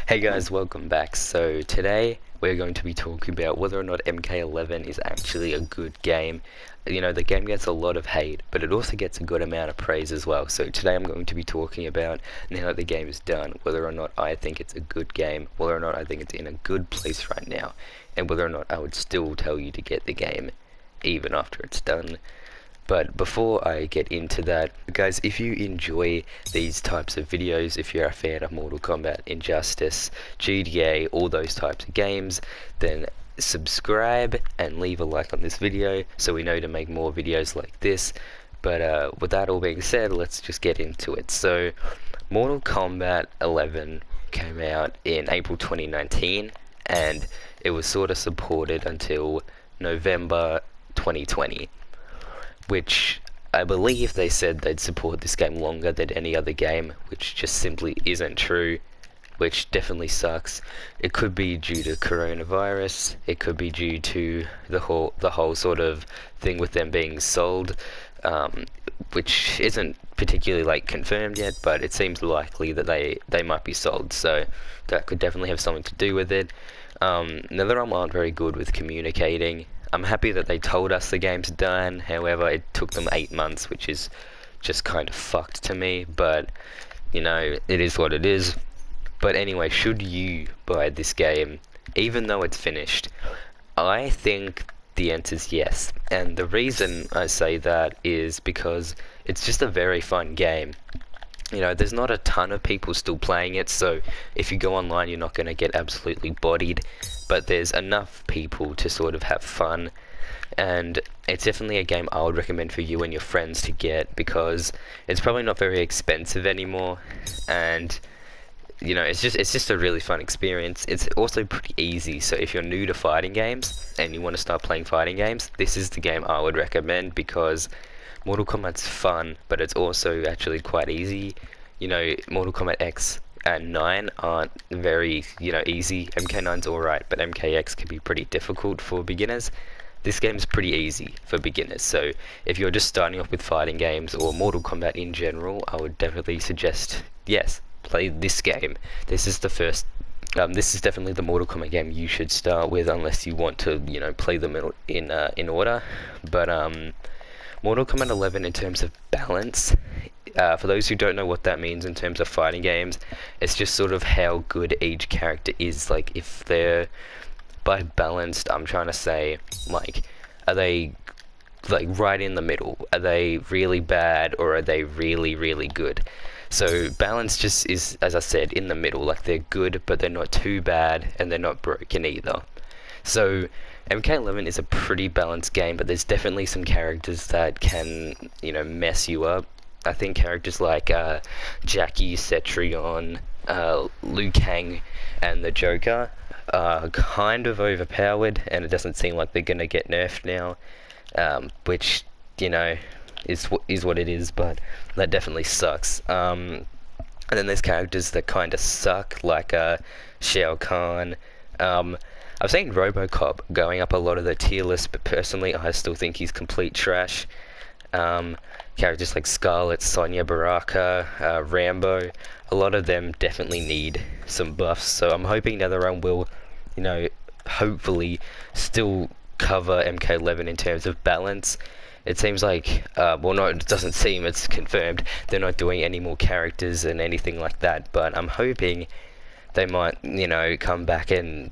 Hey guys, welcome back. So today we're going to be talking about whether or not MK11 is actually a good game. You know, the game gets a lot of hate, but it also gets a good amount of praise as well. So today I'm going to be talking about, now that the game is done, whether or not I think it's a good game, whether or not I think it's in a good place right now, and whether or not I would still tell you to get the game even after it's done. But before I get into that, guys, if you enjoy these types of videos, if you're a fan of Mortal Kombat, Injustice, GTA, all those types of games, then subscribe and leave a like on this video so we know to make more videos like this. But with that all being said, let's just get into it. So, Mortal Kombat 11 came out in April 2019, and it was sort of supported until November 2020. Which I believe they said they'd support this game longer than any other game, which just simply isn't true, which definitely sucks. It could be due to coronavirus, it could be due to the whole sort of thing with them being sold, which isn't particularly like confirmed yet, but it seems likely that they might be sold, so that could definitely have something to do with it. NetherRealm aren't very good with communicating. I'm happy that they told us the game's done, however it took them 8 months, which is just kind of fucked to me, but you know, it is what it is. But anyway, should you buy this game, even though it's finished? I think the answer is yes, and the reason I say that is because it's just a very fun game. You know, there's not a ton of people still playing it, so if you go online you're not going to get absolutely bodied, but there's enough people to sort of have fun, and it's definitely a game I would recommend for you and your friends to get, because it's probably not very expensive anymore, and you know, it's just a really fun experience. It's also pretty easy, so if you're new to fighting games and you want to start playing fighting games, this is the game I would recommend, because Mortal Kombat's fun, but it's also actually quite easy. You know, Mortal Kombat X and 9 aren't very, easy. MK9's alright, but MKX can be pretty difficult for beginners. This game's pretty easy for beginners, so if you're just starting off with fighting games or Mortal Kombat in general, I would definitely suggest, yes, play this game. This is the first this is definitely the Mortal Kombat game you should start with, unless you want to, play them in order. But Mortal Kombat 11, in terms of balance, for those who don't know what that means in terms of fighting games, it's just sort of how good each character is. Like, if they're, by balanced, I'm trying to say, like, are they like right in the middle? Are they really bad, or are they really, really good? So balance just is, as I said, in the middle. Like, they're good, but they're not too bad, and they're not broken either. So MK11 is a pretty balanced game, but there's definitely some characters that can, mess you up. I think characters like Jackie, Cetrion, Liu Kang, and the Joker are kind of overpowered, and it doesn't seem like they're going to get nerfed now, which, is what it is, but that definitely sucks. And then there's characters that kind of suck, like Shao Kahn. I've seen RoboCop going up a lot of the tier list, but personally I still think he's complete trash. Characters like Scarlet, Sonya Baraka, Rambo, a lot of them definitely need some buffs, so I'm hoping NetherRealm will, hopefully still cover MK11 in terms of balance. It seems like, well, no, it doesn't seem, it's confirmed, they're not doing any more characters and anything like that, but I'm hoping they might, come back and,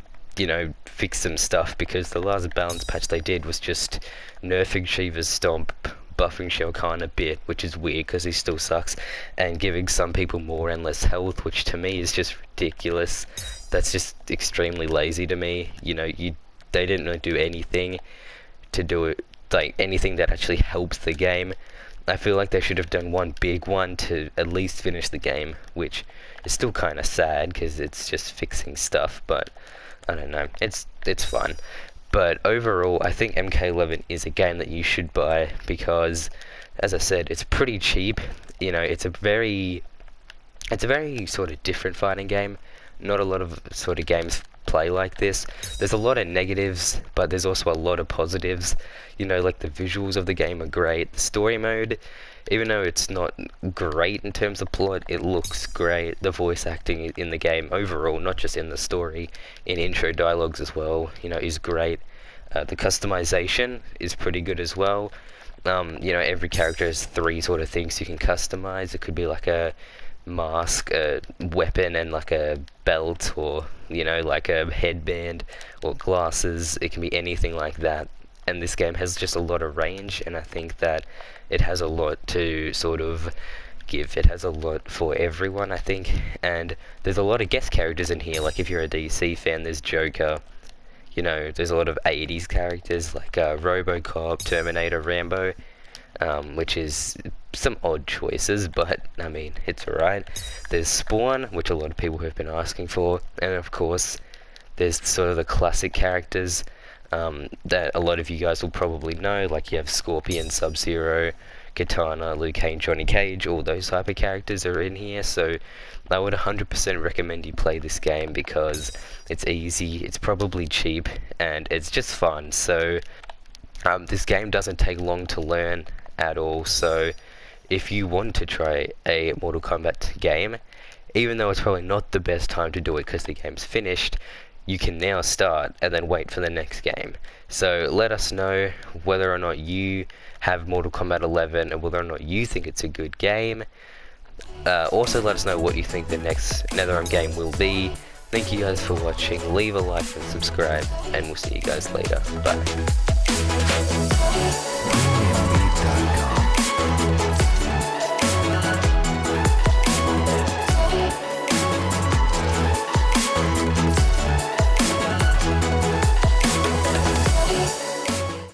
fix some stuff, because the last balance patch they did was just nerfing Shiva's Stomp, buffing Shao Kahn a bit, which is weird because he still sucks, and giving some people more and less health, which to me is just ridiculous. That's just extremely lazy to me. They didn't do anything to do it, like anything that actually helps the game. I feel like they should have done one big one to at least finish the game, which is still kind of sad because it's just fixing stuff, but I don't know, it's fun. But overall, I think MK11 is a game that you should buy, because, as I said, it's pretty cheap. It's a very sort of different fighting game. Not a lot of sort of games play like this. There's a lot of negatives, but there's also a lot of positives. Like, the visuals of the game are great. The story mode Even though it's not great in terms of plot, it looks great. The voice acting in the game overall, not just in the story, in intro dialogues as well, is great. The customization is pretty good as well. Every character has three sort of things you can customize. It could be like a mask, a weapon, and like a belt, or like a headband or glasses. It can be anything like that. And this game has just a lot of range, and I think that it has a lot to sort of give. It has a lot for everyone, I think. And there's a lot of guest characters in here. Like if you're a DC fan, there's Joker. There's a lot of 80s characters like RoboCop, Terminator, Rambo, which is some odd choices, but I mean, it's alright. There's Spawn, which a lot of people have been asking for, and of course, there's sort of the classic characters that a lot of you guys will probably know, like you have Scorpion, Sub-Zero, Katana, Liu Kang, Johnny Cage. All those type of characters are in here, so I would 100% recommend you play this game because it's easy, it's probably cheap, and it's just fun. So this game doesn't take long to learn at all, so if you want to try a Mortal Kombat game, even though it's probably not the best time to do it because the game's finished, you can now start and then wait for the next game. So let us know whether or not you have Mortal Kombat 11 and whether or not you think it's a good game. Also let us know what you think the next NetherRealm game will be. Thank you guys for watching. Leave a like and subscribe, and we'll see you guys later. Bye.